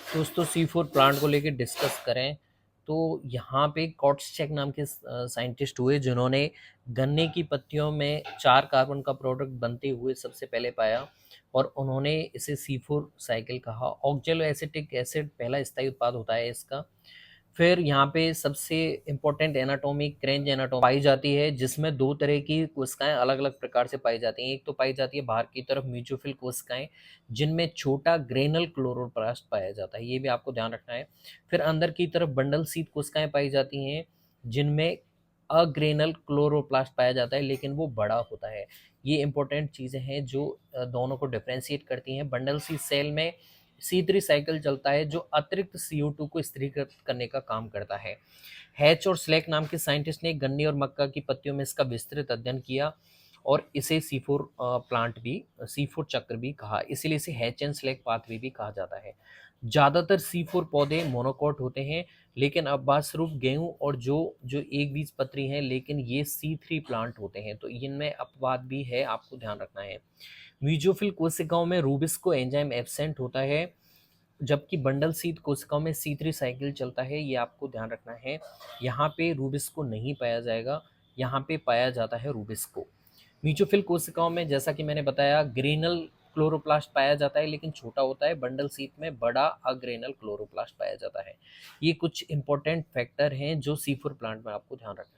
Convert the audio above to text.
दोस्तों C4 plant को लेके डिस्कस करें तो यहाँ पे कॉट्सचेक नाम के साइंटिस्ट हुए जिन्होंने गन्ने की पत्तियों में 4 कार्बन का प्रोडक्ट बनते हुए सबसे पहले पाया और उन्होंने इसे C4 साइकिल कहा। ऑक्जेलो एसिटिक एसिड पहला स्थायी उत्पाद होता है इसका। फिर यहाँ पे सबसे इम्पोर्टेंट एनाटॉमी क्रेंज एनाटॉमी पाई जाती है, जिसमें 2 तरह की कोशिकाएं अलग अलग प्रकार से पाई जाती हैं। एक तो पाई जाती है बाहर की तरफ म्यूचोफिल कोशिकाएं, जिनमें छोटा ग्रेनल क्लोरोप्लास्ट पाया जाता है, ये भी आपको ध्यान रखना है। फिर अंदर की तरफ बंडल सीट कोशिकाएं पाई जाती हैं, जिनमें अग्रेनल क्लोरोप्लास्ट पाया जाता है, लेकिन वो बड़ा होता है। ये इंपॉर्टेंट चीज़ें हैं जो दोनों को डिफ्रेंशिएट करती हैं। बंडल सी सेल में C3 साइकिल चलता है, जो अतिरिक्त CO2 को स्थिरीकृत करने का काम करता है। हैच और स्लैक नाम के साइंटिस्ट ने गन्ने और मक्का की पत्तियों में इसका विस्तृत अध्ययन किया और इसे C4 प्लांट भी, C4 चक्र भी कहा, इसीलिए इसे हैच एंड स्लैक पाथवे भी कहा जाता है। ज़्यादातर C4 पौधे मोनोकॉट होते हैं, लेकिन अपवाद स्वरूप गेहूं और जो जो एक बीज पत्री हैं, लेकिन ये C3 प्लांट होते हैं, तो इनमें अपवाद भी है, आपको ध्यान रखना है। म्यूजोफिल कोशिकाओं में रूबिस्को एंजाइम एब्सेंट होता है, जबकि बंडल सीड कोशिकाओं में C3 साइकिल चलता है, ये आपको ध्यान रखना है। यहाँ पे रूबिस्को नहीं पाया जाएगा, यहाँ पे पाया जाता है रूबिस्को। म्यूचोफिल कोशिकाओं में जैसा कि मैंने बताया ग्रेनल क्लोरोप्लास्ट पाया जाता है, लेकिन छोटा होता है। बंडल सीट में बड़ा अग्रेनल क्लोरोप्लास्ट पाया जाता है। ये कुछ इंपॉर्टेंट फैक्टर हैं जो C4 प्लांट में आपको ध्यान रखना है।